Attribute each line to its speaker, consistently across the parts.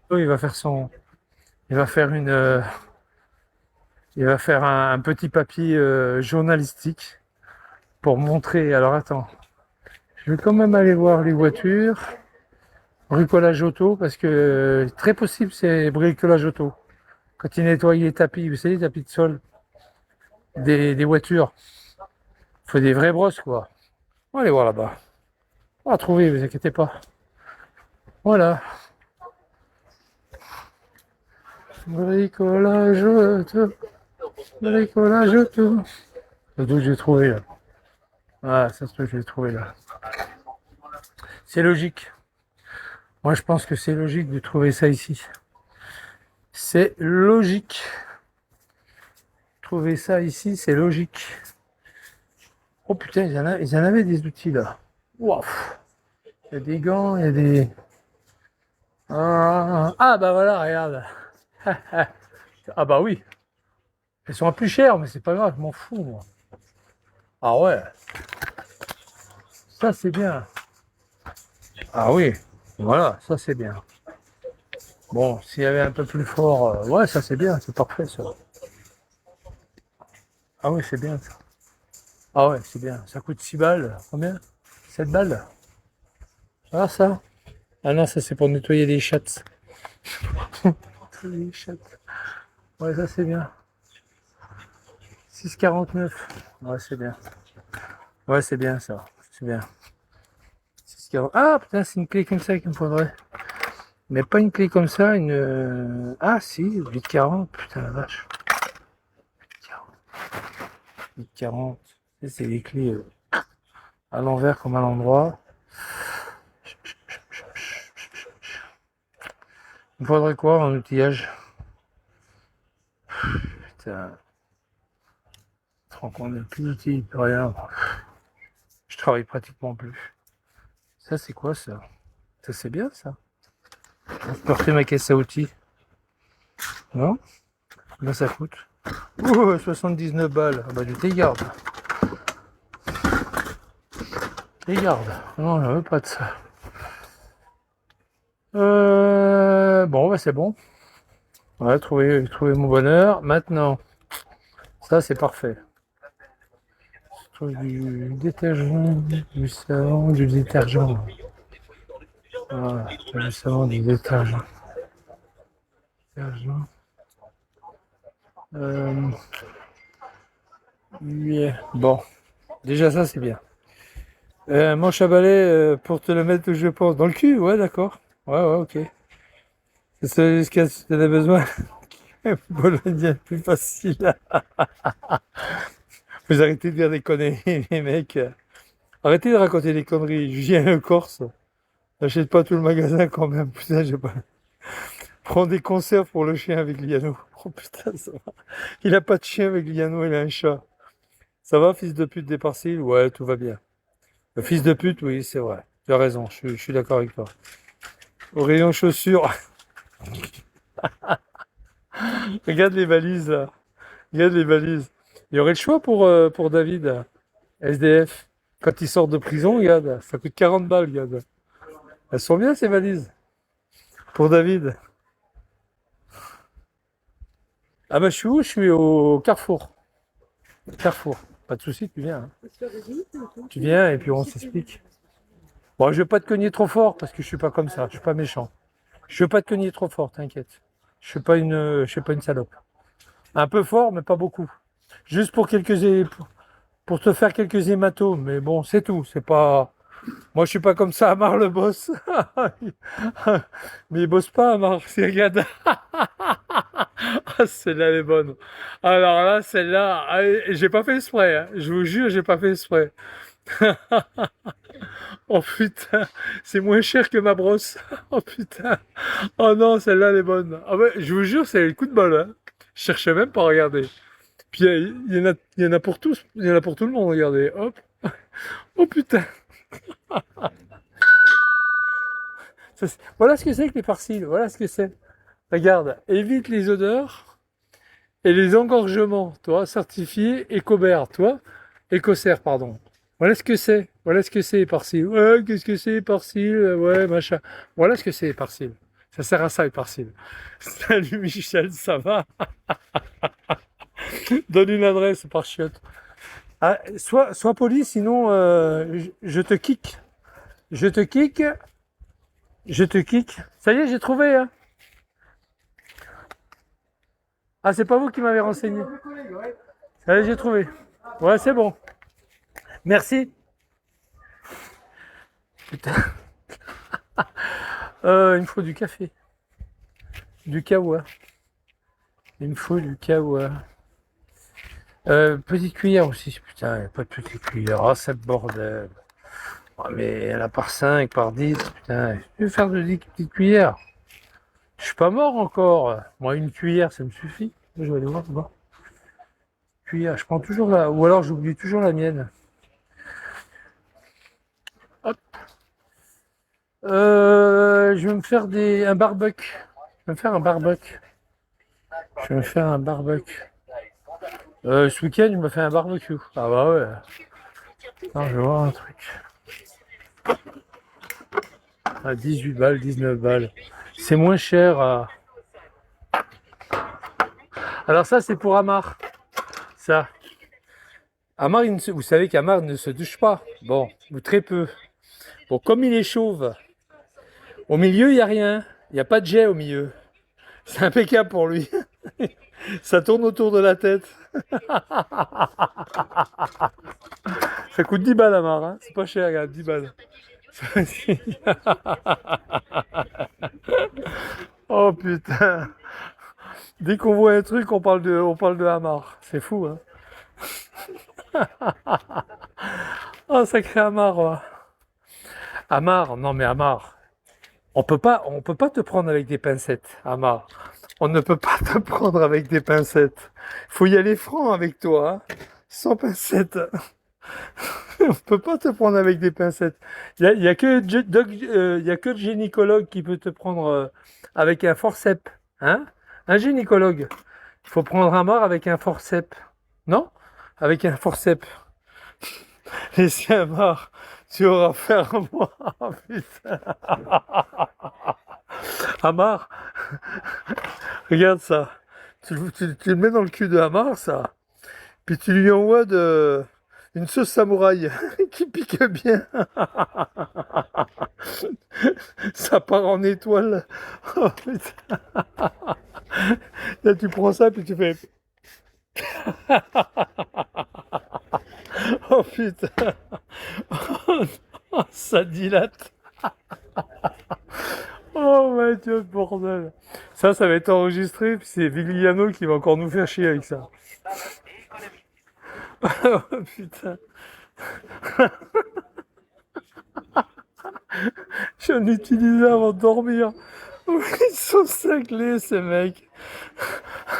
Speaker 1: Il va faire il va faire il va faire un petit papier journalistique pour montrer. Alors attends, je vais quand même aller voir les voitures. Bricolage auto, parce que très possible c'est bricolage auto. Quand il nettoie les tapis, vous savez, les tapis de sol des voitures, il faut des vraies brosses quoi. On va aller voir là-bas. On va trouver, vous inquiétez pas. Voilà. Bricolage auto. Bricolage auto. Le truc que j'ai trouvé là. Ah, ça, c'est ce que j'ai trouvé là. C'est logique. Moi, je pense que c'est logique de trouver ça ici. C'est logique. Trouver ça ici, c'est logique. Oh putain, ils en avaient des outils là. Wow. Il y a des gants, il y a des. Ah bah voilà, regarde. Ah bah oui. Elles sont un plus chères, mais c'est pas grave, je m'en fous moi. Ah ouais, ça c'est bien. Ah oui, voilà, ça c'est bien. Bon, s'il y avait un peu plus fort, ouais, ça c'est bien, c'est parfait ça. Ah oui, c'est bien ça. Ah ouais, c'est bien. Ça coûte 6 balles. Combien? 7 balles? Ah ça? Ah non, ça c'est pour nettoyer les chattes. Les chattes. Ouais, ça c'est bien. 6,49. Ouais, c'est bien. Ouais, c'est bien ça. C'est bien. 6,40. Ah putain, c'est une clé comme ça qu'il me faudrait. Mais pas une clé comme ça, une. Ah si, 8,40. Putain la vache. 8,40. C'est les clés à l'envers comme à l'endroit. Il me faudrait quoi en outillage? Putain, tu te rends compte, il n'y a plus d'outils, plus rien. Je travaille pratiquement plus. Ça, c'est quoi ça? Ça, c'est bien ça. Je peux refaire ma caisse à outils. Non? Là, ça coûte. Ouh, 79 balles. Ah bah, tu t'es garde. T'es garde. Non, je veux pas de ça. Bon, bah, c'est bon. Ouais, trouver mon bonheur. Maintenant, ça, c'est parfait. Trouver du détergent, du savon, du détergent. Voilà, du savon, du détergent. Détergent. Euh, yeah. Bon, déjà ça c'est bien. Manche à balai pour te le mettre où je pense. Dans le cul, ouais, d'accord. Ouais, ouais, ok. C'est ce que tu en as besoin. Bologna plus facile. Vous arrêtez de dire des conneries, les mecs. Arrêtez de raconter des conneries. Julien Le Corse. N'achète pas tout le magasin quand même. Putain, j'ai pas. Prends des conserves pour le chien avec Liano. Oh putain, ça va. Il a pas de chien avec Liano, il a un chat. Ça va, fils de pute des Parcils? Ouais, tout va bien. Le fils de pute, oui, c'est vrai. Tu as raison, je suis d'accord avec toi. Au rayon chaussures, regarde les valises là. Regarde les valises. Il y aurait le choix pour David, SDF. Quand il sort de prison, regarde, ça coûte 40 balles, regarde. Elles sont bien ces valises. Pour David. Ah bah je suis où? Je suis au Carrefour. Carrefour. Pas de souci, tu viens, hein. Tu viens et puis on s'explique. Bon, je vais pas te cogner trop fort parce que je suis pas comme ça, je suis pas méchant. Je vais pas te cogner trop fort, t'inquiète. Je suis pas une salope. Un peu fort, mais pas beaucoup. Juste pour te faire quelques hématomes, mais bon, c'est tout. C'est pas. Moi, je suis pas comme ça. Amar le boss. Mais il bosse pas, Amar. C'est regarde. Ah, celle-là, elle est bonne. Alors là, celle-là, ah, j'ai pas fait exprès, hein. Je vous jure, j'ai pas fait exprès. Oh putain, c'est moins cher que ma brosse. Oh putain. Oh non, celle-là, elle est bonne. Ah ouais, je vous jure, c'est le coup de bol, hein. Je cherchais même pas à regarder. Puis il y en a pour tous, il y en a pour tout le monde, regardez. Hop. Oh putain. Voilà ce que c'est que les farcis, voilà ce que c'est. Regarde, évite les odeurs et les engorgements, toi, certifié Écobert, toi, Écossaire, pardon. Voilà ce que c'est, voilà ce que c'est, Parcil. Ouais, qu'est-ce que c'est, Parcil? Ouais, machin. Voilà ce que c'est, Parcil. Ça sert à ça, les parcelles. Salut Michel, ça va? Donne une adresse par chiotte. Ah, sois poli, sinon je te kick. Je te kick. Je te kick. Ça y est, j'ai trouvé. Hein. Ah, c'est pas vous qui m'avez renseigné. Ça y est, j'ai trouvé. Ouais, c'est bon. Merci. Putain. Il me faut du café. Du kawa. Il me faut du kawa. Petite cuillère aussi. Putain, y a pas de petite cuillère. Ah, c'est le bordel. Ah, mais elle a par 5, par 10. Putain, je vais faire de 10 petites cuillères. Je suis pas mort encore. Moi, une cuillère, ça me suffit. Je vais aller voir. Bon. Cuillère, je prends toujours la. Ou alors j'oublie toujours la mienne. Hop. Je vais me faire un barbecue. Je vais me faire un barbecue. Je vais me faire un barbecue. Ce week-end, je me fais un barbecue. Ah bah ouais. Attends, je vais voir un truc. À 18 balles, 19 balles. C'est moins cher. Alors ça, c'est pour Amar. Ça. Amar, vous savez qu'Amar ne se douche pas. Bon, ou très peu. Bon, comme il est chauve, au milieu, il n'y a rien. Il n'y a pas de jet au milieu. C'est impeccable pour lui. Ça tourne autour de la tête. Ça coûte 10 balles, Amar. Hein. C'est pas cher, regarde, 10 balles. Oh putain. Dès qu'on voit un truc, on parle de Hamar. C'est fou, hein. Oh, sacré Hamar. Ouais. Hamar, non mais Hamar. On peut pas te prendre avec des pincettes, Hamar. On ne peut pas te prendre avec des pincettes. Faut y aller franc avec toi, hein. Sans pincettes. On peut pas te prendre avec des pincettes. Il y a que y a que le gynécologue qui peut te prendre avec un forceps, hein? Un gynécologue. Il faut prendre un mort avec un forceps. Non? Avec un forceps. Laissez un mort. Tu auras affaire à moi. Oh, putain. Hamar, regarde ça. Tu le mets dans le cul de Hamar, ça. Puis tu lui envoies une sauce samouraï qui pique bien. Ça part en étoile. Oh, putain. Là, tu prends ça, puis tu fais... Oh putain. Oh, ça dilate. Oh my Dieu, bordel. Ça va être enregistré, puis c'est Vigliano qui va encore nous faire chier avec ça. Oh putain. J'en utilisais avant de dormir. Ils sont cinglés, ces mecs.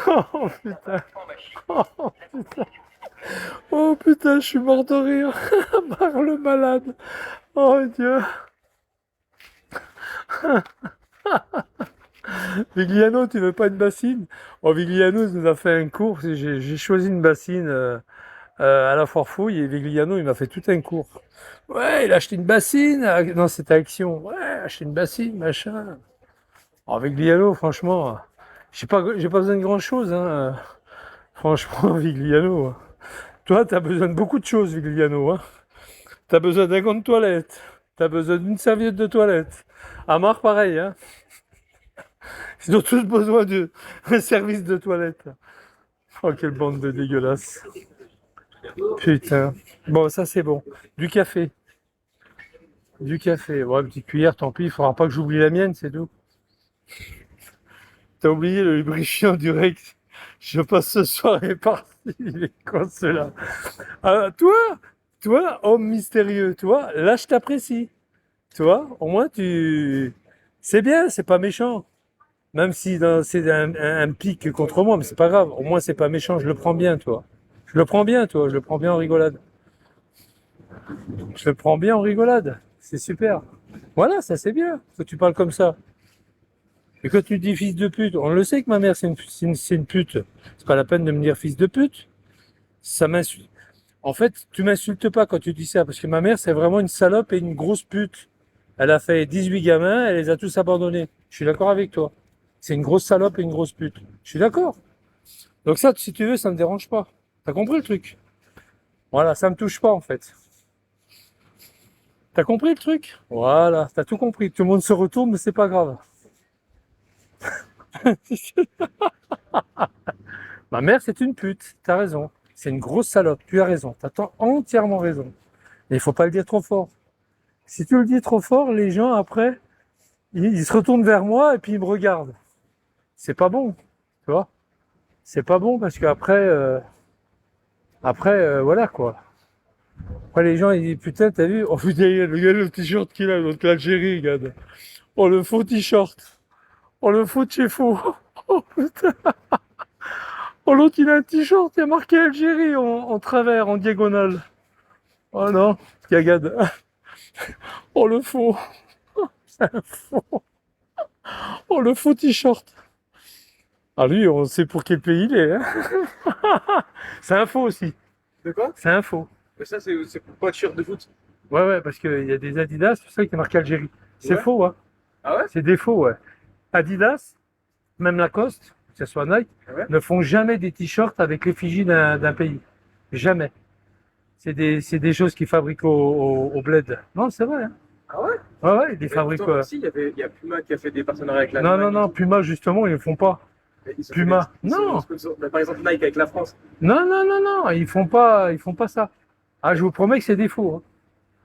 Speaker 1: Oh putain. Oh putain. Oh putain, je suis mort de rire. Marre le malade. Oh Dieu. Vigliano, tu veux pas une bassine? Oh, Vigliano nous a fait un cours. J'ai choisi une bassine à la foire fouille et Vigliano, il m'a fait tout un cours. Ouais, il a acheté une bassine. Non, c'était Action. Ouais, acheté une bassine, machin. Oh, Vigliano, franchement, j'ai pas besoin de grand chose. Hein. Franchement, Vigliano. Toi, t'as besoin de beaucoup de choses, Vigliano. Hein. T'as besoin d'un gant de toilette. T'as besoin d'une serviette de toilette. Amar, pareil. Hein. Ils ont tous besoin d'un service de toilette. Oh, quelle bande de dégueulasses. Putain. Bon, ça, c'est bon. Du café. Du café. Ouais, petite cuillère, tant pis. Il faudra pas que j'oublie la mienne, c'est tout. T'as oublié le lubrifiant du Rex. Je passe ce soir et parti. Il est con, ceux-là. Ah, toi, homme mystérieux, toi, là, je t'apprécie. Toi, au moins, c'est bien, c'est pas méchant. Même si c'est un pic contre moi, mais c'est pas grave. Au moins, c'est pas méchant. Je le prends bien, toi. Je le prends bien, toi. Je le prends bien en rigolade. Je le prends bien en rigolade. C'est super. Voilà, ça c'est bien. Que tu parles comme ça. Et quand tu dis fils de pute, on le sait que ma mère c'est une pute. C'est pas la peine de me dire fils de pute. Ça m'insulte. En fait, tu m'insultes pas quand tu dis ça, parce que ma mère c'est vraiment une salope et une grosse pute. Elle a fait 18 gamins, elle les a tous abandonnés. Je suis d'accord avec toi. C'est une grosse salope et une grosse pute. Je suis d'accord. Donc ça, si tu veux, ça me dérange pas. T'as compris le truc? Voilà, ça me touche pas en fait. T'as compris le truc? Voilà, t'as tout compris. Tout le monde se retourne, mais c'est pas grave. Ma mère, c'est une pute. T'as raison. C'est une grosse salope. Tu as raison. T'as entièrement raison. Mais il faut pas le dire trop fort. Si tu le dis trop fort, les gens après, ils se retournent vers moi et puis ils me regardent. C'est pas bon, tu vois? C'est pas bon parce qu'après, voilà quoi. Après les gens ils disent putain t'as vu? Oh putain regarde le t-shirt qu'il a l'autre l'Algérie regarde. Oh le faux t-shirt. Oh le faux de chez faux. Oh putain. Oh l'autre il a un t-shirt il y a marqué Algérie en travers en diagonale. Oh non regarde. Oh le faux. C'est un faux. Oh le faux t-shirt. Ah lui on sait pour quel pays il est. Hein. C'est un faux aussi.
Speaker 2: De quoi?
Speaker 1: C'est un faux.
Speaker 2: Mais ça, c'est pas de t-shirt de foot.
Speaker 1: Ouais, parce qu'il y a des Adidas, c'est ça qui est marqué Algérie. C'est
Speaker 2: Ouais.
Speaker 1: faux, hein.
Speaker 2: Ah ouais?
Speaker 1: C'est des faux, ouais. Adidas, même Lacoste, que ce soit Nike,
Speaker 2: Ouais.
Speaker 1: ne font jamais des t-shirts avec l'effigie d'un pays. Jamais. C'est des choses qu'ils fabriquent au bled. Non, c'est vrai, hein.
Speaker 2: Ah ouais?
Speaker 1: Ouais, ils les
Speaker 2: Mais
Speaker 1: fabriquent.
Speaker 2: pourtant, aussi, il y a Puma qui a fait des partenariats avec la
Speaker 1: Non, Puma, justement, ils ne font pas. Puma, non.
Speaker 2: Par exemple, Nike avec la France.
Speaker 1: Non, ils font pas ça. Ah, je vous promets que c'est des faux, hein.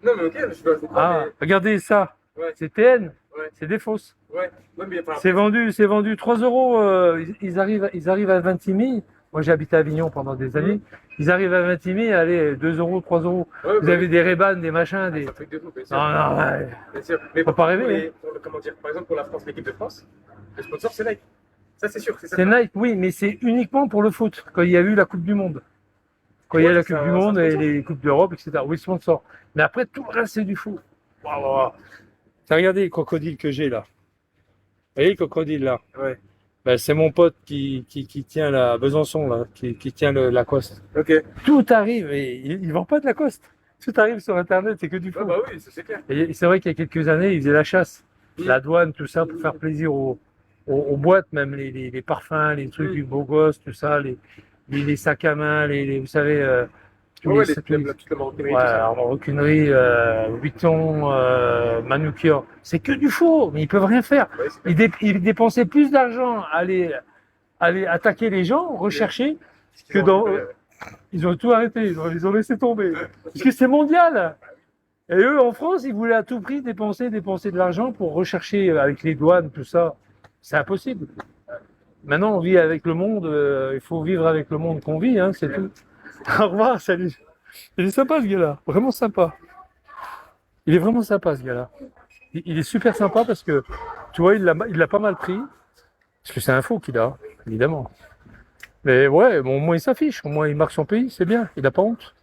Speaker 2: Non, mais ok, je sais pas,
Speaker 1: Ah, regardez ça.
Speaker 2: Ouais.
Speaker 1: C'est TN,
Speaker 2: Ouais.
Speaker 1: c'est des fausses.
Speaker 2: Ouais, mais enfin,
Speaker 1: C'est vendu 3 euros. Ils arrivent à Vintimille. Moi, j'ai habité à Avignon pendant des années. Ils arrivent à Vintimille, allez, 2 euros, 3 euros.
Speaker 2: ouais,
Speaker 1: Vous avez des Ray-Ban, des machins, des.
Speaker 2: c'est un truc de fou, bien sûr.
Speaker 1: Non, ouais.
Speaker 2: Bien sûr. Mais
Speaker 1: Faut pas rêver,
Speaker 2: pour comment dire, par exemple, pour la France, l'équipe de France, le sponsor, c'est Nike. Ça, c'est sûr.
Speaker 1: C'est
Speaker 2: certain.
Speaker 1: Nike, oui, mais c'est uniquement pour le foot, quand il y a eu la Coupe du Monde. Quand il y a eu la
Speaker 2: c'est
Speaker 1: Coupe du
Speaker 2: un
Speaker 1: Monde et
Speaker 2: sponsor.
Speaker 1: les Coupes d'Europe, etc. Oui, sponsor. Mais après, tout le reste, c'est du foot. Waouh. T'as regardé les crocodiles que j'ai là. Vous voyez les crocodiles là?
Speaker 2: Ouais.
Speaker 1: Ben, c'est mon pote qui tient la Besançon là, qui tient le Lacoste.
Speaker 2: Ok.
Speaker 1: Tout arrive et il vend pas de Lacoste. Tout arrive sur Internet, c'est que du
Speaker 2: Ah
Speaker 1: faux.
Speaker 2: bah oui, ça, c'est clair.
Speaker 1: Et c'est vrai qu'il y a quelques années, ils faisaient la chasse, la douane, tout ça, pour faire plaisir aux boîtes, même les parfums, les trucs du beau gosse, tout ça, les sacs à main, vous savez, tous
Speaker 2: Ouais,
Speaker 1: les, tous les-
Speaker 2: toute la maroquinerie,
Speaker 1: ouais,
Speaker 2: tout ça.
Speaker 1: alors, roquinerie, Vuitton, Manucure, c'est que du faux, mais ils peuvent rien faire.
Speaker 2: Ouais, c'est clair.
Speaker 1: Ils dépensaient plus d'argent à aller attaquer les gens, rechercher, que
Speaker 2: Ils ont
Speaker 1: dans.
Speaker 2: récupéré, ouais.
Speaker 1: Ils ont tout arrêté, ils ont laissé tomber. Parce que c'est mondial. Et eux, en France, ils voulaient à tout prix dépenser de l'argent pour rechercher avec les douanes, tout ça. C'est impossible. Maintenant, on vit avec le monde, il faut vivre avec le monde qu'on vit, hein, c'est tout. Au revoir, salut. Il est sympa ce gars-là, vraiment sympa. Il est vraiment sympa ce gars-là. Il est super sympa parce que, tu vois, il l'a pas mal pris. Parce que c'est un faux qu'il a, évidemment. Mais ouais, bon, au moins il s'affiche, au moins il marque son pays, c'est bien, il a pas honte.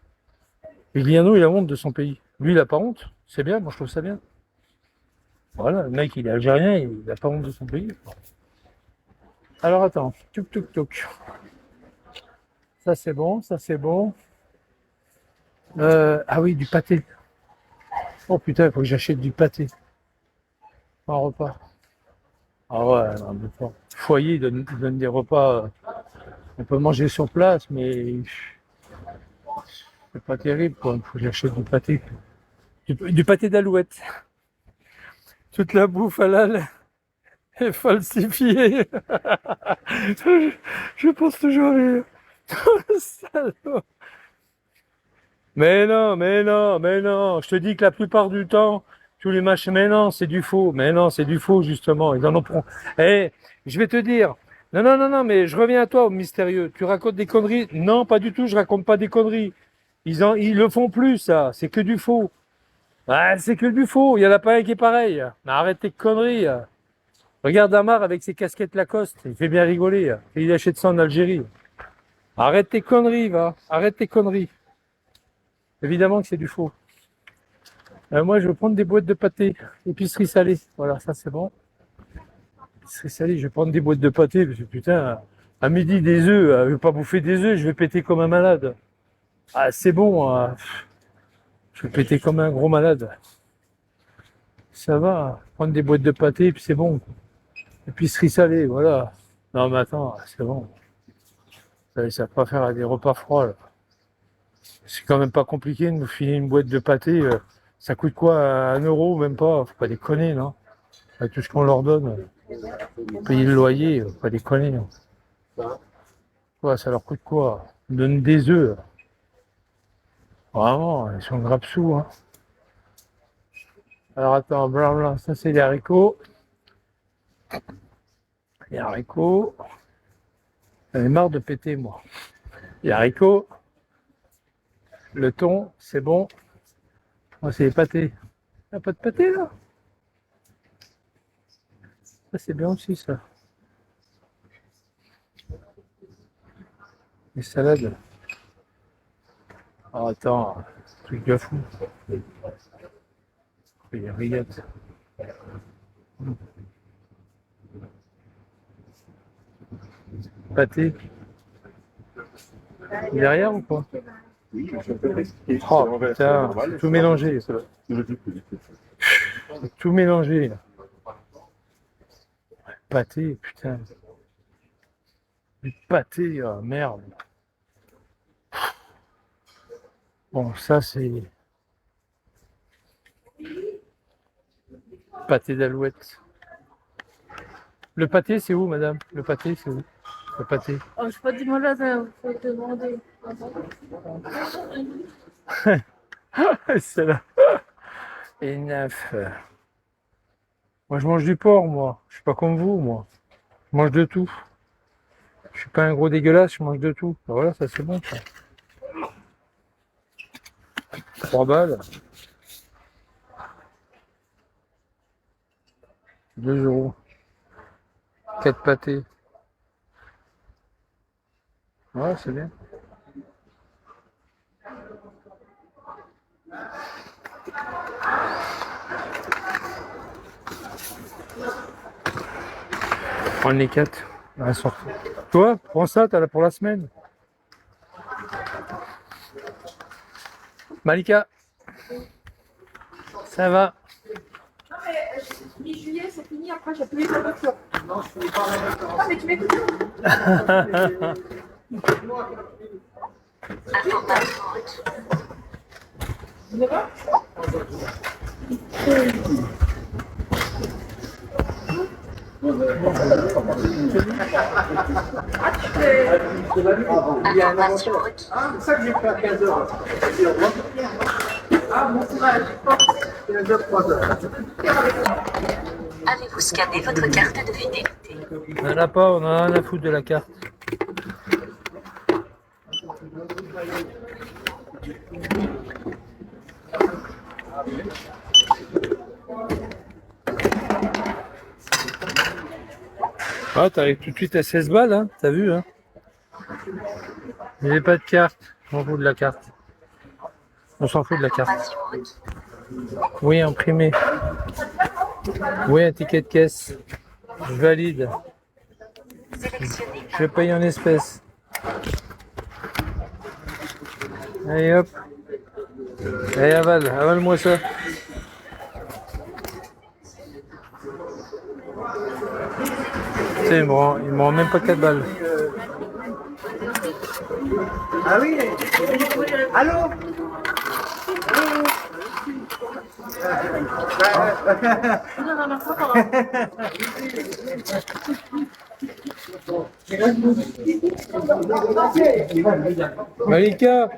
Speaker 1: Emiliano, il a honte de son pays. Lui, il a pas honte, c'est bien, moi je trouve ça bien. Voilà, le mec, il est algérien, il a pas honte de son pays. Alors attends, tuk. Ça c'est bon, ça c'est bon. Ah oui, du pâté. Oh putain, il faut que j'achète du pâté. Un repas. Ah ouais, non, mais bon. Foyer, il donne des repas. On peut manger sur place, mais c'est pas terrible, quoi. Il faut que j'achète du pâté. Du pâté d'alouette. Toute la bouffe halal est falsifiée. Je pense toujours à rire. Salaud. Mais non. Je te dis que la plupart du temps, tous les machins, mais non, c'est du faux. Mais non, c'est du faux, justement. Ils en ont pris. Eh, je vais te dire. Non, mais je reviens à toi, au mystérieux. Tu racontes des conneries? Non, pas du tout, je raconte pas des conneries. Ils le font plus, ça. C'est que du faux. Ouais, c'est que du faux. Il y en a pas un qui est pareil. Mais arrête tes conneries. Regarde Amar avec ses casquettes Lacoste. Il fait bien rigoler. Et il achète ça en Algérie. Arrête tes conneries, va. Arrête tes conneries. Évidemment que c'est du faux. Moi, je vais prendre des boîtes de pâté. Épicerie salée. Voilà, ça c'est bon. Épicerie salée, je vais prendre des boîtes de pâté. Parce que putain, à midi, des œufs. Je vais pas bouffer des œufs, je vais péter comme un malade. Ah, c'est bon. Je vais péter comme un gros malade. Ça va, prendre des boîtes de pâté, et puis c'est bon. Épicerie salée, voilà. Non, mais attends, c'est bon. Ça va pas faire des repas froids, là. C'est quand même pas compliqué de nous filer une boîte de pâté. Ça coûte quoi, 1 euro, même pas? Faut pas déconner, non? Avec tout ce qu'on leur donne. Payer le loyer, faut pas déconner. Non. Quoi, ça leur coûte quoi? Ils donnent des œufs. Vraiment, ils sont grave sous, hein. Alors attends, blablabla, ça c'est les haricots. Les haricots. J'en ai marre de péter, moi. Les haricots. Le thon, c'est bon. Moi, c'est les pâtés. Il a pas de pâté, là? Ça, c'est bien aussi, ça. Les salades. Oh, attends, truc de fou. Les rillettes. Pâté. Derrière ou quoi? Oh putain, c'est tout mélangé. C'est tout mélangé. Pâté, putain. Du pâté, oh, merde. Bon, ça c'est pâté d'alouette. Le pâté, c'est où, madame? Le pâté, c'est où? Le pâté.
Speaker 3: Oh, je peux pas demander, faut te demander.
Speaker 1: C'est là. Et neuf. Moi, je mange du porc, moi. Je suis pas comme vous, moi. Je mange de tout. Je suis pas un gros dégueulasse, je mange de tout. Ben voilà, ça c'est bon, ça. 3 balles. 2 euros. 4 pâtés. Ouais, c'est bien. Prends les 4. Ouais, toi, prends ça, t'as là pour la semaine. Malika, ça va?
Speaker 3: Non, mais mi-juillet, c'est fini, après j'ai plus de voiture. Non, mais tu m'écoutes.
Speaker 2: C'est ça que j'ai fait à 15h.
Speaker 3: Ah, bon courage.
Speaker 2: 15h, 3h.
Speaker 4: Avez-vous scanné votre carte de fidélité?
Speaker 1: On n'en a pas, on en a rien à foutre de la carte. Ah, t'arrives tout de suite à 16 balles, hein, t'as vu, hein. Il n'y avait pas de carte, je m'en fous de la carte. On s'en fout de la carte.
Speaker 4: Information requise.
Speaker 1: Oui, imprimé. Oui, un ticket de caisse. Je valide.
Speaker 4: Sélectionnez
Speaker 1: Je paye en espèces. Allez hop. Allez, avale-moi ça. C'est bon, il me rend même pas 4 balles.
Speaker 2: Ah oui. Allô.
Speaker 1: Malika,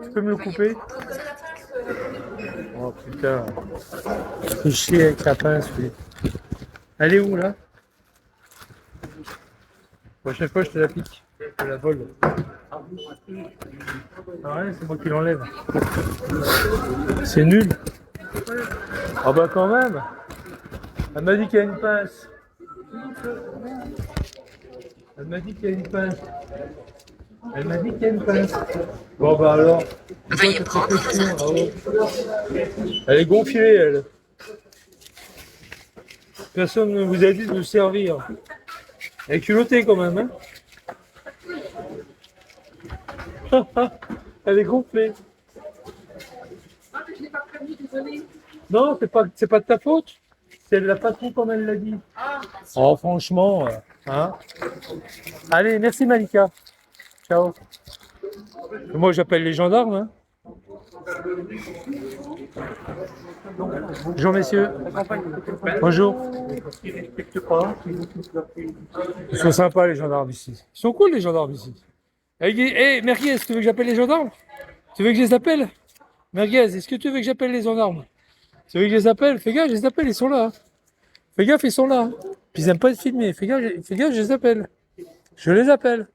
Speaker 1: tu peux me le couper? Oh putain, c'est chier avec la pince, lui. Elle est où là? Prochaine fois je te la pique, je te la vole. Ah ouais, c'est moi qui l'enlève. C'est nul. Ah bah quand même. Elle m'a dit qu'il y a une pince. Elle m'a dit qu'il y a une pince. Elle m'a dit qu'il y a une pince. Bon bah alors.
Speaker 4: Veuillez prendre vos articles.
Speaker 1: Elle est gonflée, elle. Personne ne vous a dit de nous servir. Elle est culottée quand même, hein. Elle est gonflée.
Speaker 3: Ah, mais je l'ai pas prévenu, désolé.
Speaker 1: Non, c'est pas de ta faute. C'est de la patron comme elle l'a dit. Oh, franchement, hein. Allez, merci Malika. Ciao. Moi, j'appelle les gendarmes. Hein. Bonjour, messieurs. Bonjour. Ils sont sympas, les gendarmes ici. Ils sont cool, les gendarmes ici. Hey, Merguez, tu veux que j'appelle les gendarmes? Tu veux que je les appelle? Merguez, est-ce que tu veux que j'appelle les gendarmes? Tu veux que je les appelle? Fais gaffe, je les appelle, ils sont là. Fais gaffe, ils sont là. Puis ils aiment pas être filmés. Fais gaffe, je les appelle. Je les appelle.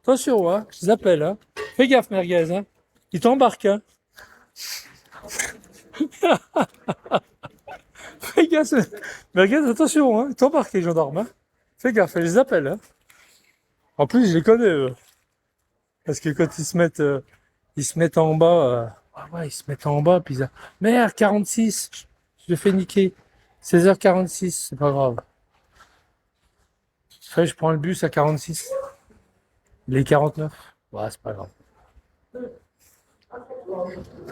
Speaker 1: Attention, hein, je les appelle. Hein. Fais gaffe, Merguez. Hein. Ils t'embarquent. Hein. Fais gaffe. Merguez, attention, hein. Ils t'embarquent, les gendarmes. Hein. Fais gaffe, je les appelle. Hein. En plus, je les connais, eux. Parce que quand ils se mettent en bas. Ah ouais, ils se mettent en bas, puis ils... Merde, 46. Je le fais niquer. 16h46, c'est pas grave. Après, je prends le bus à 46. Il est 49. Ouais, c'est pas grave.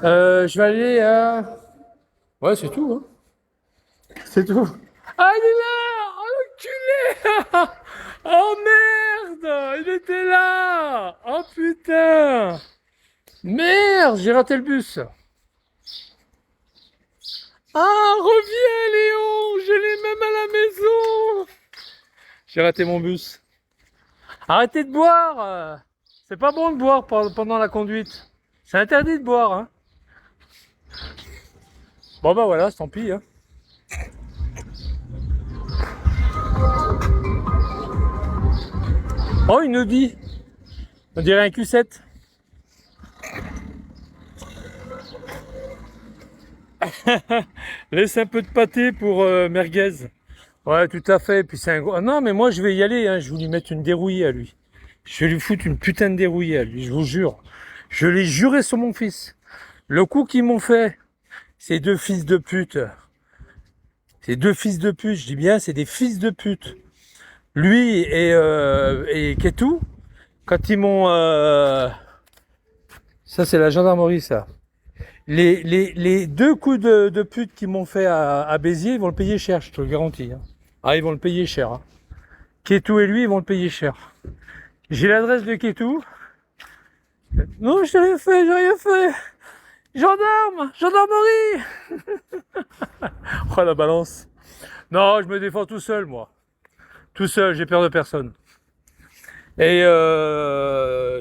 Speaker 1: Je vais aller à... Ouais, c'est tout. Hein. C'est tout. Ah, il est là! Oh, l'enculé! Oh, merde! Il était là! Oh, putain! Merde! J'ai raté le bus. Ah, reviens, Léon! Je l'ai même à la maison! J'ai raté mon bus. Arrêtez de boire! C'est pas bon de boire pendant la conduite. C'est interdit de boire, hein. Bon bah voilà, tant pis, hein. Oh, une Audi. On dirait un Q7. Laisse un peu de pâté pour merguez. Ouais, tout à fait. Puis c'est un gros... Non, mais moi je vais y aller, hein. Je vais lui mettre une dérouillée à lui. Je vais lui foutre une putain de dérouillée à lui, je vous jure. Je l'ai juré sur mon fils. Le coup qu'ils m'ont fait, ces deux fils de pute. Ces deux fils de pute, je dis bien, c'est des fils de pute. Lui et Ketou, quand ils m'ont... Ça, c'est la gendarmerie, ça. Les deux coups de pute qu'ils m'ont fait à Béziers, ils vont le payer cher, je te le garantis. Hein. Ah, ils vont le payer cher. Hein. Ketou et lui, ils vont le payer cher. J'ai l'adresse de Ketou. Non, je t'ai rien fait, j'ai rien fait. Gendarme, gendarmerie. Oh la balance. Non, je me défends tout seul, moi. Tout seul, j'ai peur de personne. Et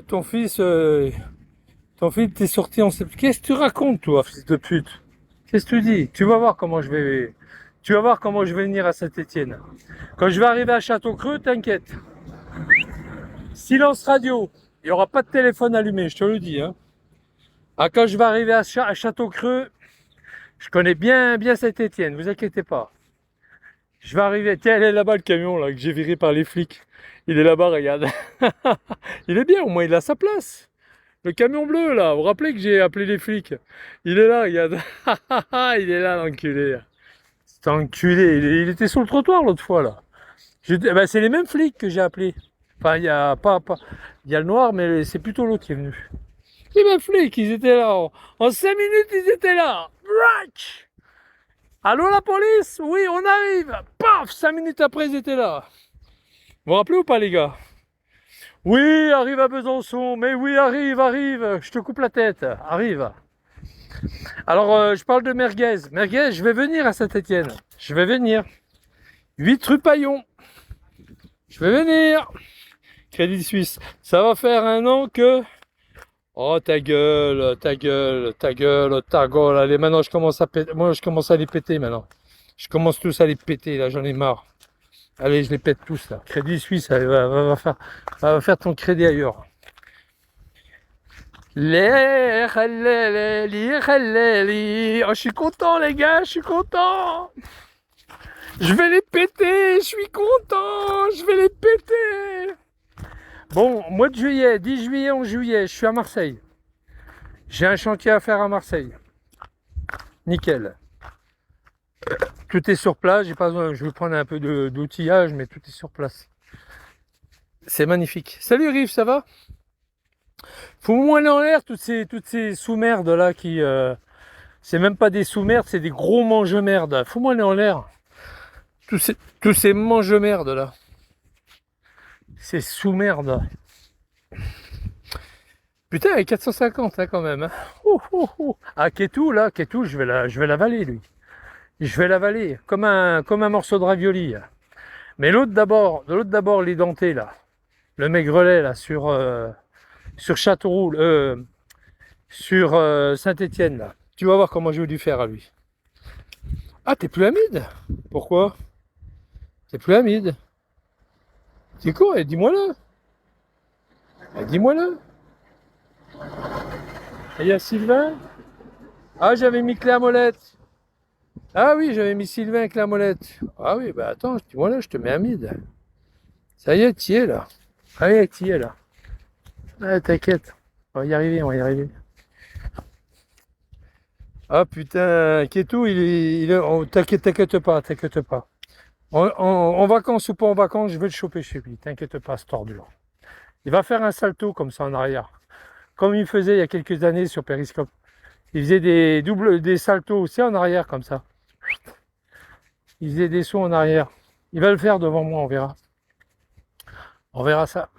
Speaker 1: ton fils t'es sorti en septembre. Qu'est-ce que tu racontes, toi, fils de pute? Qu'est-ce que tu dis? Tu vas voir comment je vais. Tu vas voir comment je vais venir à Saint-Étienne. Quand je vais arriver à Château-Creux, t'inquiète. Silence radio. Il n'y aura pas de téléphone allumé, je te le dis. Hein. Ah, quand je vais arriver à Château-Creux, je connais bien Saint-Étienne, vous inquiétez pas. Je vais arriver. Tiens, elle est là-bas le camion là que j'ai viré par les flics. Il est là-bas, regarde. Il est bien, au moins il a sa place. Le camion bleu là, vous vous rappelez que j'ai appelé les flics? Il est là, regarde. Il est là l'enculé. C'est enculé. Il était sur le trottoir l'autre fois là. Ben, c'est les mêmes flics que j'ai appelés. Enfin, il y a pas. Il y a le noir, mais c'est plutôt l'autre qui est venu. Les mêmes flics, ils étaient là. En 5 minutes, ils étaient là. Ratch. Allô la police? Oui, on arrive. Paf, 5 minutes après, ils étaient là. Vous vous rappelez ou pas, les gars? Oui, arrive à Besançon. Mais oui, arrive. Je te coupe la tête. Arrive. Alors, je parle de merguez. Merguez, je vais venir à Saint-Étienne. Je vais venir. 8 rue Paillon. Je vais venir. Crédit Suisse. Ça va faire 1 an que... Oh, ta gueule. Allez, maintenant, je commence à péter. Moi, je commence à les péter, maintenant. Je commence tous à les péter, là, j'en ai marre. Allez, je les pète tous, là. Crédit Suisse, allez, va faire ton crédit ailleurs. Oh, je suis content, les gars, je suis content. Je vais les péter, je suis content. Je vais les péter. Bon, mois de juillet, 10 juillet, 11 juillet, je suis à Marseille. J'ai un chantier à faire à Marseille. Nickel. Tout est sur place, j'ai pas besoin, je vais prendre un peu d'outillage, mais tout est sur place. C'est magnifique. Salut Riff, ça va? Faut moins aller en l'air toutes ces sous-merdes là qui C'est même pas des sous-merdes, c'est des gros mange-merdes. Fous-moi les en l'air. Tous ces mange-merdes là. Ces sous-merdes. Putain, il est 450 hein, quand même. Hein. Ah, Ketou, là, Ketou, je vais l'avaler, lui. Je vais l'avaler, comme un morceau de ravioli. Mais l'autre d'abord, les dentés, là. Le maigrelet, là, sur Châteauroux, sur Saint-Étienne, là. Tu vas voir comment je vais lui faire à lui. Ah, t'es plus amide? Pourquoi? T'es plus amide? C'est quoi? Dis-moi-le. Dis-moi-le. Et il y a Sylvain? Ah, j'avais mis Clé à molette. Ah oui, j'avais mis Sylvain avec la molette. Ah oui, bah attends, dis-moi là, je te mets amide. Ça y est, t'y es là. Ça y est, t'y es là. Ah, t'inquiète. On va y arriver, on va y arriver. Ah putain, Ketou, t'inquiète pas, t'inquiète pas. En vacances ou pas en vacances, je vais le choper chez lui. T'inquiète pas, cette ordure. Il va faire un salto comme ça en arrière. Comme il faisait il y a quelques années sur Periscope. Il faisait des saltos aussi en arrière comme ça. Il faisait des sauts en arrière. Il va le faire devant moi, on verra. On verra ça.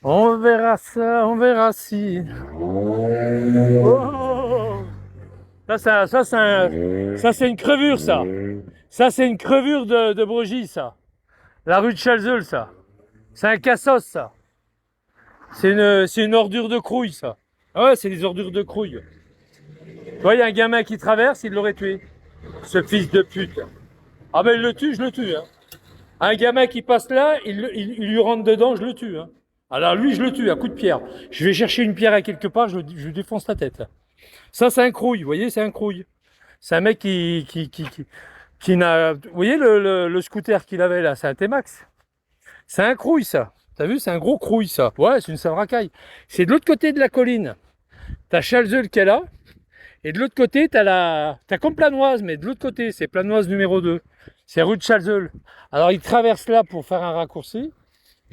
Speaker 1: On verra ça, on verra si. Oh, ça c'est une crevure, ça. Ça, c'est une crevure de Brogy, ça. La rue de Chalzeul, ça. C'est un cassos, ça. C'est une ordure de crouille, ça. Ah ouais, c'est des ordures de crouille. Tu vois, il y a un gamin qui traverse, il l'aurait tué. Ce fils de pute. Ah ben, il le tue, je le tue. Hein. Un gamin qui passe là, il lui rentre dedans, je le tue. Hein. Alors lui, je le tue à coup de pierre. Je vais chercher une pierre à quelque part, je lui défonce la tête. Ça, c'est un crouille, vous voyez, c'est un crouille. C'est un mec qui n'a... Vous voyez le scooter qu'il avait là, c'est un T-Max. C'est un crouille, ça. T'as vu, c'est un gros crouille, ça. Ouais, c'est une sale racaille. C'est de l'autre côté de la colline. T'as Chalzeul qui est là. Et de l'autre côté, t'as comme Planoise, mais de l'autre côté, c'est Planoise numéro 2. C'est rue de Chalzeul. Alors, ils traversent là pour faire un raccourci.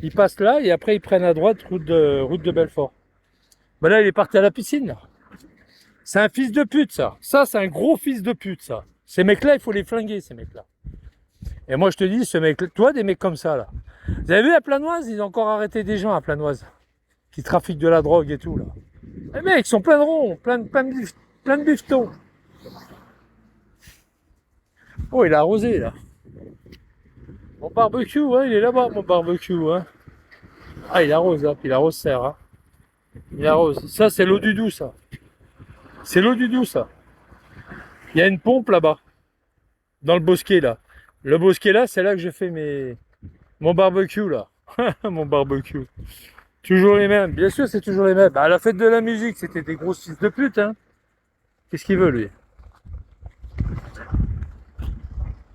Speaker 1: Ils passent là et après, ils prennent à droite route de Belfort. Ben là, il est parti à la piscine, là. C'est un fils de pute, ça. Ça, c'est un gros fils de pute, ça. Ces mecs-là, il faut les flinguer, ces mecs-là. Et moi, je te dis, ce mec, toi, des mecs comme ça, là. Vous avez vu à Planoise, ils ont encore arrêté des gens à Planoise qui trafiquent de la drogue et tout, là. Les mecs, ils sont plein de ronds, plein de bifetons. Oh, il a arrosé, là. Mon barbecue, hein, il est là-bas, mon barbecue, hein. Ah, il arrose, là, puis il arrose serre, hein. Il arrose. Ça, c'est l'eau du Doubs, ça. C'est l'eau du Doubs, ça. Il y a une pompe là-bas, dans le bosquet, là. Le bosquet, là, c'est là que je fais mon barbecue, là. Mon barbecue. Toujours les mêmes. Bien sûr, c'est toujours les mêmes. Bah, à la fête de la musique, c'était des gros fils de pute, hein. Qu'est-ce qu'il veut, lui?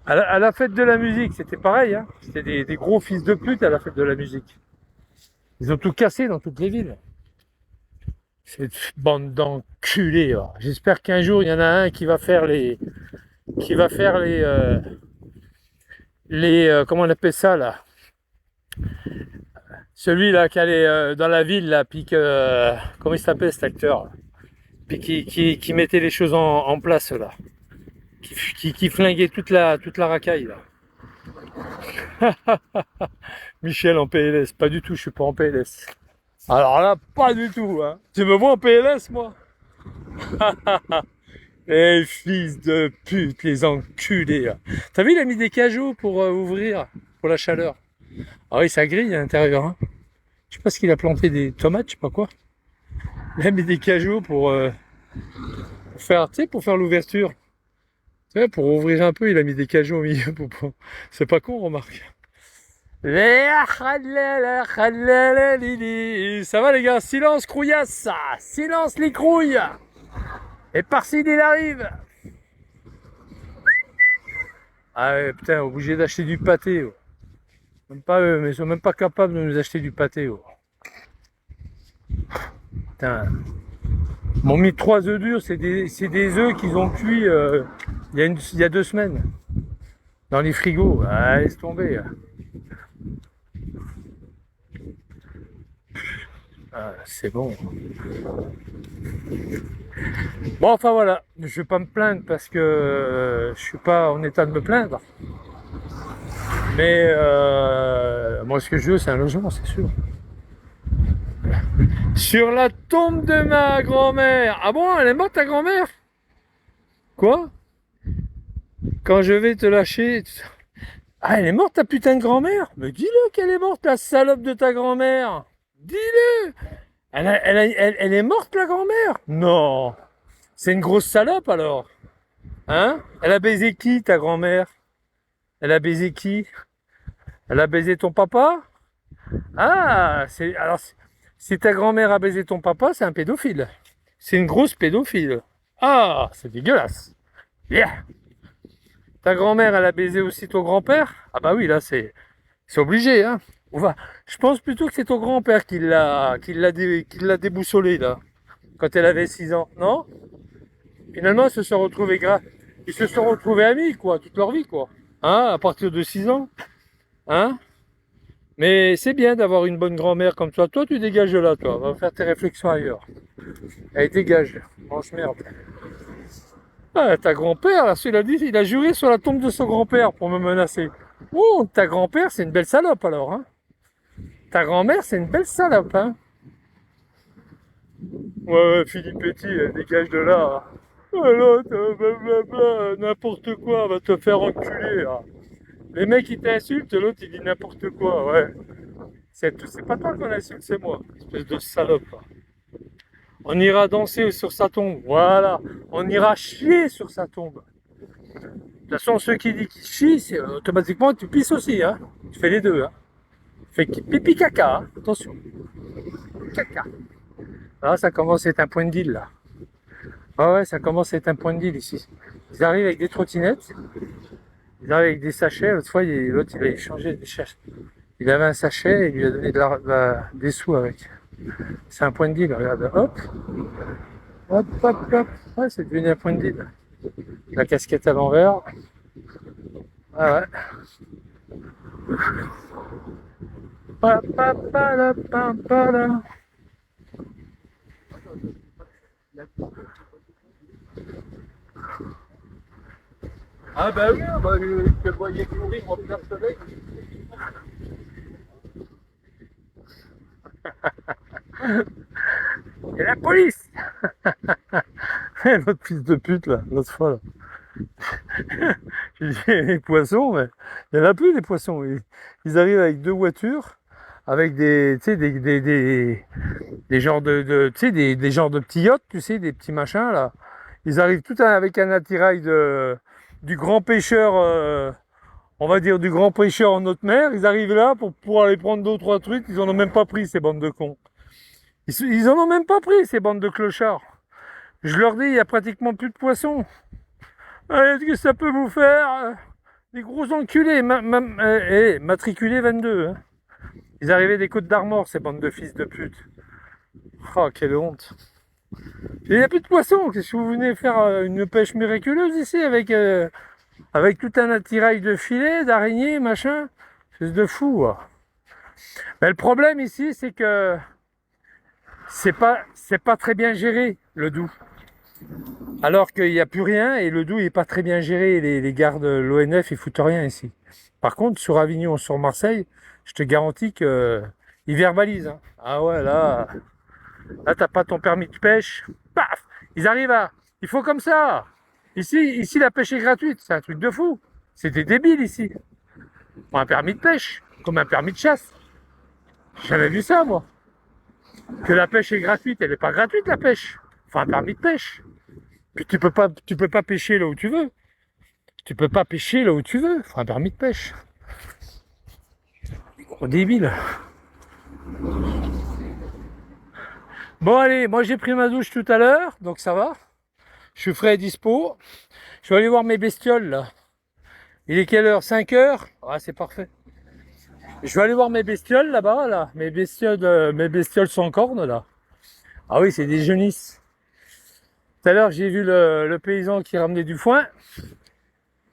Speaker 1: À la fête de la musique, c'était pareil, hein. C'était des gros fils de pute à la fête de la musique. Ils ont tout cassé dans toutes les villes. Cette bande d'enculés, là. J'espère qu'un jour, il y en a un qui va faire les comment on appelle ça, là? Celui-là qui allait dans la ville, là, puis comment il s'appelle, cet acteur? Puis qui mettait les choses en place, là. Qui flinguait toute la racaille, là. Michel en PLS, pas du tout, je suis pas en PLS. Alors là, pas du tout, hein. Tu me vois en PLS, moi? Eh, fils de pute, les enculés, là. T'as vu, il a mis des cajots pour ouvrir, pour la chaleur. Ah oui, ça grille à l'intérieur, hein. Je sais pas ce qu'il a planté, des tomates, je sais pas quoi. Il a mis des cajots pour faire, tu sais, pour faire l'ouverture. Tu sais, pour ouvrir un peu, il a mis des cajots au milieu. C'est pas con, remarque. Ça va les gars, silence crouillasse, silence les crouilles. Et par-ci il arrive. Ah ouais, putain, obligé d'acheter du pâté. Oh. Même pas eux, mais ils sont même pas capables de nous acheter du pâté. Oh. Putain. Ils m'ont mis 3 œufs durs, c'est des œufs qu'ils ont cuits il y a 2 semaines. Dans les frigos. Ah, laisse tomber. Ah, c'est bon. Bon, enfin voilà, je vais pas me plaindre parce que je suis pas en état de me plaindre. Mais moi, ce que je veux, c'est un logement, c'est sûr. Sur la tombe de ma grand-mère. Ah bon, elle est morte ta grand-mère? Quoi? Quand je vais te lâcher. Ah, elle est morte ta putain de grand-mère? Mais dis-le qu'elle est morte, la salope de ta grand-mère. Dis-le. Elle est morte la grand-mère? Non. C'est une grosse salope alors. Hein? Elle a baisé qui ta grand-mère? Elle a baisé qui? Elle a baisé ton papa? Ah, alors si ta grand-mère a baisé ton papa, c'est un pédophile. C'est une grosse pédophile. Ah, c'est dégueulasse. Yeah. Ta grand-mère, elle a baisé aussi ton grand-père? Ah bah oui, là c'est obligé, hein. Je pense plutôt que c'est ton grand-père qui l'a déboussolé là, quand elle avait 6 ans, non? Finalement, ils se sont retrouvés amis, quoi, toute leur vie, quoi. Hein, à partir de 6 ans, hein? Mais c'est bien d'avoir une bonne grand-mère comme toi. Toi, tu dégages de là, toi. Va faire tes réflexions ailleurs. Allez, dégage. Mange merde. Ah, ta grand-père, là, il a juré sur la tombe de son grand-père pour me menacer. Oh, ta grand-père, c'est une belle salope, alors, hein. Ta grand-mère, c'est une belle salope, hein. Ouais, Philippe Petit, dégage de là. Ah, l'autre, blablabla, n'importe quoi, va te faire enculer, là. Les mecs, ils t'insultent, l'autre, il dit n'importe quoi, ouais. C'est pas toi qu'on insulte, c'est moi, espèce de salope. On ira danser sur sa tombe, voilà. On ira chier sur sa tombe. De toute façon, ceux qui disent qu'ils chient, c'est automatiquement tu pisses aussi, hein. Tu fais les deux, hein. Fais pipi caca, hein. Attention. Caca. Ah, ça commence à être un point de deal, là. Ah ouais, ça commence à être un point de deal ici. Ils arrivent avec des trottinettes. Ils arrivent avec des sachets. L'autre fois, l'autre, il a échangé des sachets. Il avait un sachet et il lui a donné des sous avec. C'est un point de deal, regarde. Hop. Hop, hop, hop. Ouais, c'est devenu un point de deal. La casquette à l'envers. Ah ouais. Pa, pa, pa, la, pa, pa, la. Ah bah oui, bah, je le voyais courir en plein soleil. Et la police. L'autre fils de pute là, l'autre fois là. J'ai dit les poissons, mais il n'y en a plus des poissons. Ils arrivent avec 2 voitures, avec des genres tu sais, des genres de petits yachts, tu sais, des petits machins là. Ils arrivent tout avec un attirail du grand pêcheur, on va dire du grand pêcheur en haute mer. Ils arrivent là pour pouvoir aller prendre 2 ou 3 trucs. Ils en ont même pas pris, ces bandes de cons. Ils en ont même pas pris, ces bandes de clochards. Je leur dis, il y a pratiquement plus de poissons. Qu'est-ce que ça peut vous faire? Des gros enculés, matriculés 22. Hein. Ils arrivaient des Côtes d'Armor, ces bandes de fils de pute. Oh, quelle honte. Il n'y a plus de poissons. Qu'est-ce que vous venez faire une pêche miraculeuse ici avec tout un attirail de filets, d'araignées, machin? C'est de fou. Quoi. Mais le problème ici, c'est que c'est pas très bien géré, le Doubs. Alors qu'il n'y a plus rien et le Doubs n'est pas très bien géré. Les gardes, l'ONF, ils foutent rien ici. Par contre, sur Avignon, sur Marseille, je te garantis qu'ils verbalisent. Hein. Ah ouais, là t'as pas ton permis de pêche. Paf! Ils arrivent à... Il faut comme ça. Ici, la pêche est gratuite. C'est un truc de fou. C'est des débiles ici. Pour un permis de pêche, comme un permis de chasse. J'ai jamais vu ça, moi. Que la pêche est gratuite. Elle n'est pas gratuite, la pêche. Faut un permis de pêche. Puis tu peux pas pêcher là où tu veux. Tu peux pas pêcher là où tu veux. Faut un permis de pêche. Gros débile. Bon allez, moi j'ai pris ma douche tout à l'heure, donc ça va. Je suis frais et dispo. Je vais aller voir mes bestioles là. Il est quelle heure? 5 heures? Ah c'est parfait. Je vais aller voir mes bestioles là-bas, là. Mes bestioles sans cornes là. Ah oui, c'est des jeunisses. Tout à l'heure j'ai vu le paysan qui ramenait du foin.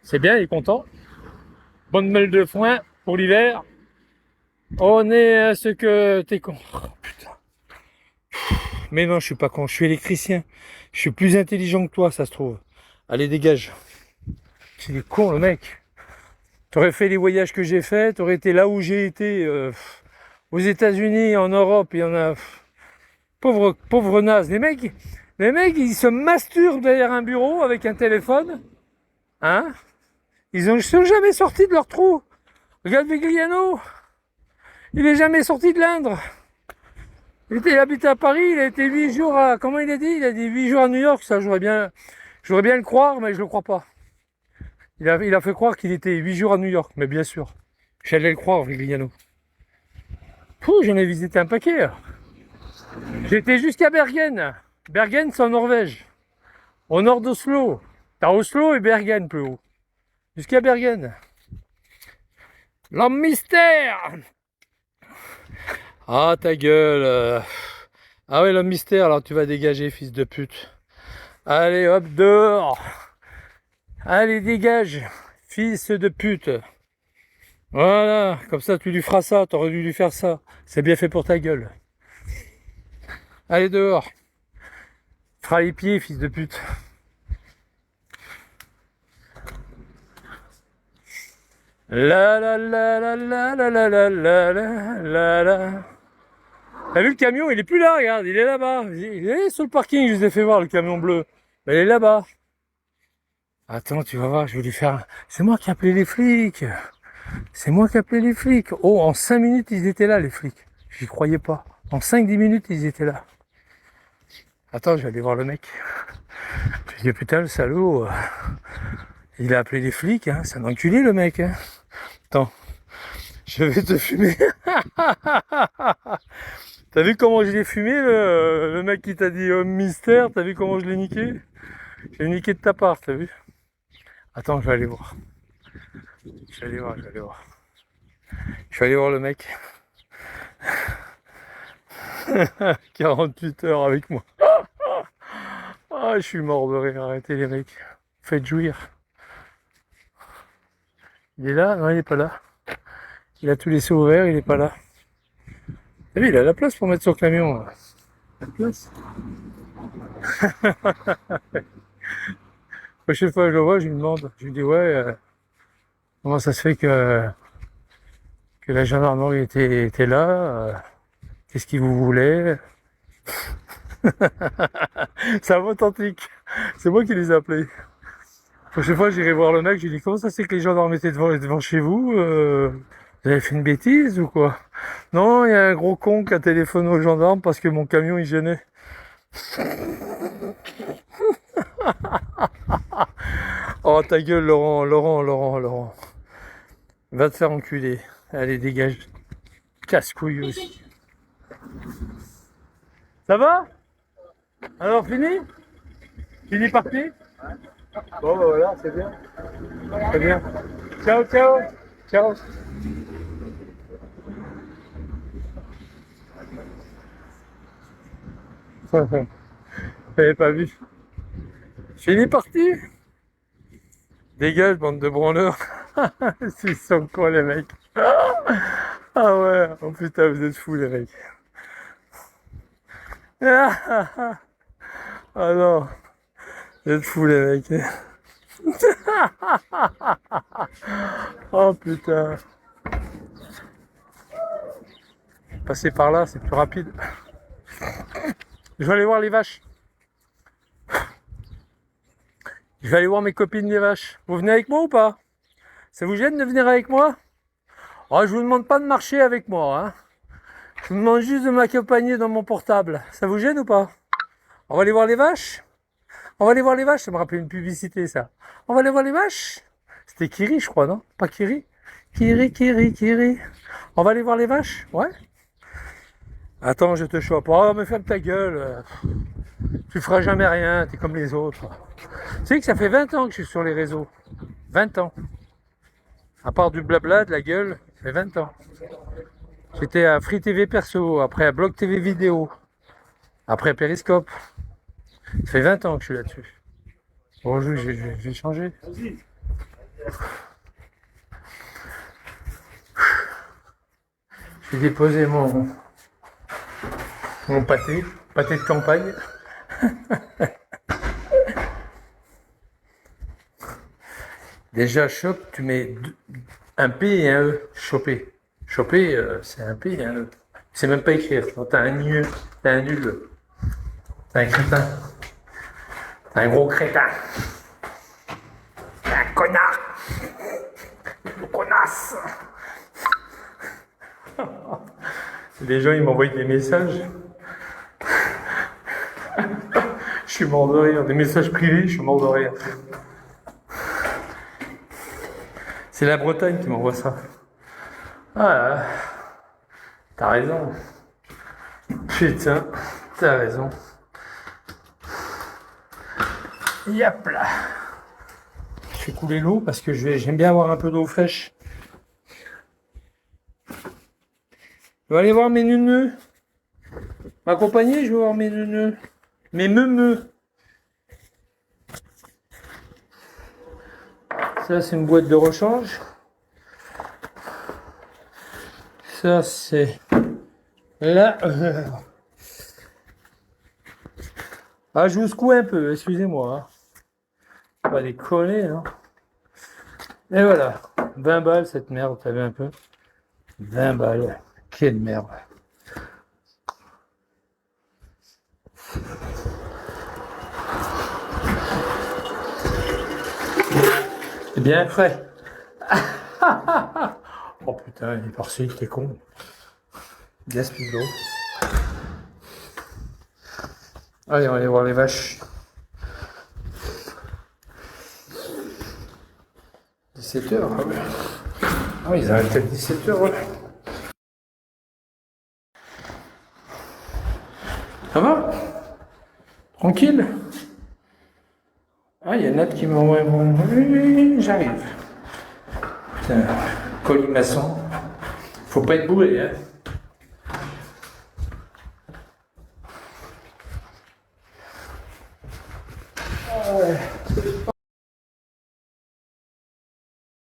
Speaker 1: C'est bien, il est content. Bonne meule de foin pour l'hiver. On est à ce que t'es con. Oh, putain. Mais non, je suis pas con, je suis électricien. Je suis plus intelligent que toi, ça se trouve. Allez, dégage. Il est con, le mec. T'aurais fait les voyages que j'ai faits, t'aurais été là où j'ai été, aux États-Unis, en Europe, il y en a. Pauvre naze. Les mecs, ils se masturbent derrière un bureau avec un téléphone. Hein? Ils sont jamais sortis de leur trou. Regarde Vigliano. Il est jamais sorti de l'Indre. Il habitait à Paris, il a été 8 jours à... Comment il a dit? Il a dit 8 jours à New York, ça j'aurais bien le croire, mais je le crois pas. Il a fait croire qu'il était 8 jours à New York, mais bien sûr. J'allais le croire, Vigliano. J'en ai visité un paquet. J'étais jusqu'à Bergen. Bergen, c'est en Norvège. Au nord d'Oslo. T'as Oslo et Bergen plus haut. Jusqu'à Bergen. L'homme mystère! Ah, ta gueule. Ah ouais, l'homme mystère, alors tu vas dégager, fils de pute. Allez, hop, dehors. Allez, dégage, fils de pute. Voilà, comme ça tu lui feras ça, t'aurais dû lui faire ça. C'est bien fait pour ta gueule. Allez, dehors. Feras les pieds, fils de pute. La la la la la la la la la la la. T'as vu le camion, il est plus là, regarde, il est là-bas. Il est sur le parking, je vous ai fait voir le camion bleu. Mais il est là-bas. Attends, tu vas voir, je vais lui faire... C'est moi qui ai appelé les flics. C'est moi qui ai appelé les flics. Oh, en 5 minutes, ils étaient là, les flics. J'y croyais pas. En 5-10 minutes, ils étaient là. Attends, je vais aller voir le mec. Je dis, putain, le salaud, il a appelé les flics, hein. C'est un enculé, le mec, hein. Attends, je vais te fumer. T'as vu comment je l'ai fumé, le mec qui t'a dit homme mystère? T'as vu comment je l'ai niqué? Je l'ai niqué de ta part, t'as vu? Attends, je vais aller voir. Je vais aller voir. Je vais aller voir le mec. 48 heures avec moi. Ah, je suis mort de rire. Arrêtez les mecs. Faites jouir. Il est là? Non, il est pas là. Il a tout laissé ouvert, il est pas là. T'as vu, il a la place pour mettre son camion. La place. Prochaine fois que je le vois, je lui demande. Je lui dis, ouais, comment ça se fait que la gendarmerie était là? Qu'est-ce qu'il vous voulait? C'est authentique. C'est moi qui les ai appelés. Prochaine fois, j'irai voir le mec, je lui dis, comment ça se fait que les gendarmes étaient devant chez vous? Vous avez fait une bêtise ou quoi? Non, il y a un gros con qui a téléphoné aux gendarmes parce que mon camion il gênait. Oh ta gueule, Laurent. Va te faire enculer. Allez, dégage. Casse-couille aussi. Ça va? Alors, fini? Fini parti? Bon, bah voilà, c'est bien. C'est bien. Ciao. J'avais pas vu. Fini parti? Dégage, bande de branleurs. Ils sont cons, les mecs. Ah ouais, oh putain, vous êtes fous, les mecs. Ah non, vous êtes fous, les mecs. Oh putain. Passer par là, c'est plus rapide. Je vais aller voir les vaches. Je vais aller voir mes copines les vaches. Vous venez avec moi ou pas? Ça vous gêne de venir avec moi? Oh, je vous demande pas de marcher avec moi, hein. Je vous demande juste de m'accompagner dans mon portable. Ça vous gêne ou pas? On va aller voir les vaches? On va aller voir les vaches, ça me rappelle une publicité, ça. On va aller voir les vaches? C'était Kiri, je crois, non? Pas Kiri? Kiri. On va aller voir les vaches? Ouais? Attends, je te chope. Oh, mais ferme ta gueule. Tu feras jamais rien, t'es comme les autres. Tu sais que ça fait 20 ans que je suis sur les réseaux. 20 ans. À part du blabla, de la gueule, ça fait 20 ans. J'étais à Free TV Perso, après à Blog TV Vidéo, après à Periscope. Ça fait 20 ans que je suis là-dessus. Bon, je vais changer. J'ai déposé mon pâté. Pâté de campagne. Déjà, chope, tu mets un P et un E. Choper. Choper, c'est un P et un E. C'est même pas écrire. T'as un nul. T'as un nul. T'as un crétin. T'as un gros crétin. T'as un connard. Une connasse. Les gens, ils m'envoient des messages. Je suis mort de rire. Des messages privés, je suis mort de rire. C'est la Bretagne qui m'envoie ça. Ah, t'as raison. Putain, t'as raison. Yap là. Je fais couler l'eau parce que j'aime bien avoir un peu d'eau fraîche. Je vais aller voir mes neuneux. M'accompagner, je vais voir mes neuneux. Mes meumeux. Ça, c'est une boîte de rechange. Ça, c'est là. Ah, je vous secoue un peu, excusez-moi. Hein. Pas déconner, hein. Et voilà. 20 balles, cette merde, t'as vu un peu? 20 balles. Quelle merde. C'est bien frais. Oh putain, il est parti, t'es con. Gaspille d'eau. Allez, on va aller voir les vaches. 17h. Ah, ils arrêtent à 17h, ouais. Ça va? Tranquille? Ah, il y a Nat qui m'envoie. Oui, j'arrive. Putain, colimaçon. Faut pas être bourré, hein.